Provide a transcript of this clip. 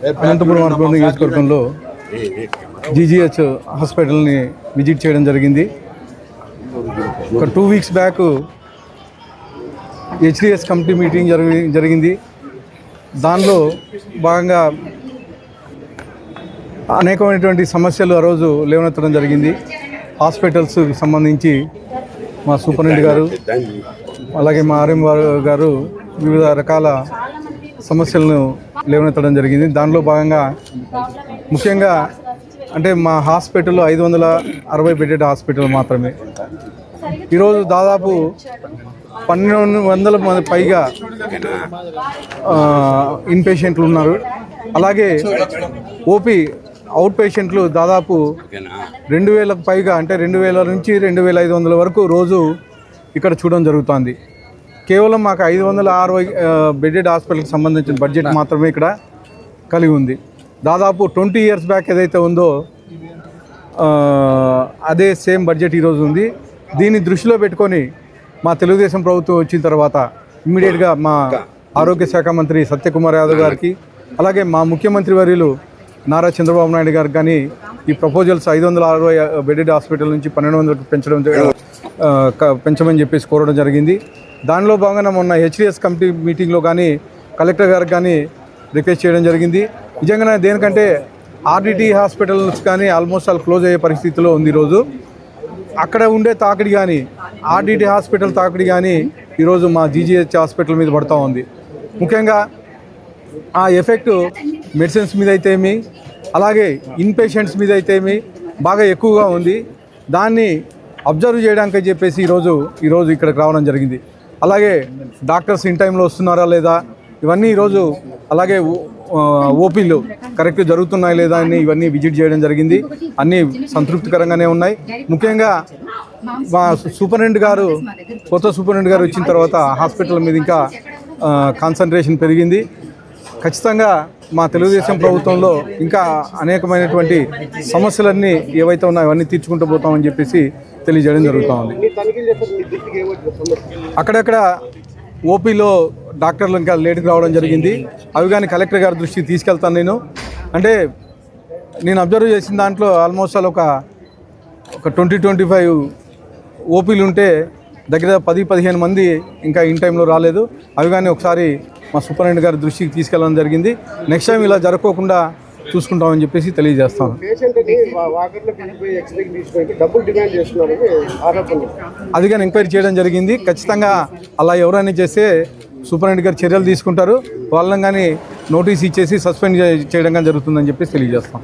Anantapuram urban నియోజకవర్గంలో GGH హాస్పిటల్ని visit చేయడం జరిగింది. ఒక 2 weeks back HDS committee meeting జరిగింది. దానిలో భాగంగా అనేకమైనటువంటి సమస్యలు ఆ రోజు లేవనెత్తడం జరిగింది. హాస్పిటల్స్ సంబంధించి మా సూపరింటెండెంట్ గారు అలాగే మా ఆర్ఎం గారు వివిధ రకాల సమస్యలను లేవనెత్తడం జరిగింది. దానిలో భాగంగా ముఖ్యంగా అంటే మా హాస్పిటల్లో 560 బెడెడ్ హాస్పిటల్ మాత్రమే. ఈరోజు దాదాపు 1200 మంది పైగా ఇన్ పేషెంట్లు ఉన్నారు. అలాగే ఓపీ అవుట్ పేషెంట్లు దాదాపు 2000కు పైగా, అంటే 2000 నుంచి 2500 వరకు రోజు ఇక్కడ చూడడం జరుగుతుంది. కేవలం మాకు 560 బెడెడ్ హాస్పిటల్కి సంబంధించిన బడ్జెట్ మాత్రమే ఇక్కడ కలిగి ఉంది. దాదాపు 20 ఇయర్స్ బ్యాక్ ఏదైతే ఉందో అదే సేమ్ బడ్జెట్ ఈరోజు ఉంది. దీన్ని దృష్టిలో పెట్టుకొని మా తెలుగుదేశం ప్రభుత్వం వచ్చిన తర్వాత ఇమ్మీడియట్గా మా ఆరోగ్య శాఖ మంత్రి సత్యకుమార్ యాదవ్ గారికి, అలాగే మా ముఖ్యమంత్రి వర్యులు నారా చంద్రబాబు నాయుడు గారికి కానీ ఈ ప్రపోజల్స్ 560 బెడెడ్ హాస్పిటల్ నుంచి 1200కు పెంచమని చెప్పేసి కోరడం జరిగింది. దానిలో భాగంగా మొన్న హెచ్డిఎస్ కమిటీ మీటింగ్లో కానీ కలెక్టర్ గారికి కానీ రిక్వెస్ట్ చేయడం జరిగింది. నిజంగానే దేనికంటే ఆర్డిటి హాస్పిటల్స్ కానీ ఆల్మోస్ట్ ఆల్ క్లోజ్ అయ్యే పరిస్థితిలో ఉంది. ఈరోజు అక్కడ ఉండే తాకిడి కానీ, ఆర్డిటి హాస్పిటల్ తాకిడి కానీ ఈరోజు మా జీజీహెచ్ హాస్పిటల్ మీద పడుతూ ఉంది. ముఖ్యంగా ఆ ఎఫెక్ట్ మెడిసిన్స్ మీద అయితేమి, అలాగే ఇన్ పేషెంట్స్ మీద అయితేమి బాగా ఎక్కువగా ఉంది. దాన్ని అబ్జర్వ్ చేయడానికి చెప్పేసి ఈరోజు ఇక్కడికి రావడం జరిగింది. అలాగే డాక్టర్స్ ఇన్ టైంలో వస్తున్నారా లేదా ఇవన్నీ ఈరోజు, అలాగే ఓపీలు కరెక్ట్ జరుగుతున్నాయి లేదా అని ఇవన్నీ విజిట్ చేయడం జరిగింది. అన్నీ సంతృప్తికరంగానే ఉన్నాయి. ముఖ్యంగా మా కొత్త సూపరింటెండెంట్ గారు వచ్చిన తర్వాత హాస్పిటల్ మీద ఇంకా కాన్సన్ట్రేషన్ పెరిగింది. ఖచ్చితంగా మా తెలుగుదేశం ప్రభుత్వంలో ఇంకా అనేకమైనటువంటి సమస్యలన్నీ ఏవైతే ఉన్నాయో అవన్నీ తీర్చుకుంటూ పోతామని చెప్పేసి తెలియజేయడం జరుగుతూ ఉంది. అక్కడక్కడ ఓపీలో డాక్టర్లు ఇంకా లేట్గా రావడం జరిగింది. అవి కానీ కలెక్టర్ గారి దృష్టికి తీసుకెళ్తాను. నేను అబ్జర్వ్ చేసిన దాంట్లో ఆల్మోస్ట్ ఆల్ ఒక 20-25 ఓపీలు ఉంటే దగ్గర 10-15 మంది ఇంకా ఇన్ టైంలో రాలేదు. అవి కానీ ఒకసారి మా సూపరింటెండెంట్ గారి దృష్టికి తీసుకెళ్ళడం జరిగింది. నెక్స్ట్ టైం ఇలా జరగకోకుండా చూసుకుంటామని చెప్పేసి తెలియజేస్తాను. అది కానీ ఎంక్వైరీ చేయడం జరిగింది. ఖచ్చితంగా అలా ఎవరైనా చేస్తే సూపరింటెండెంట్ గారు చర్యలు తీసుకుంటారు. వాళ్ళని కానీ నోటీస్ ఇచ్చేసి సస్పెండ్ చేయడం కానీ జరుగుతుందని చెప్పేసి తెలియజేస్తాం.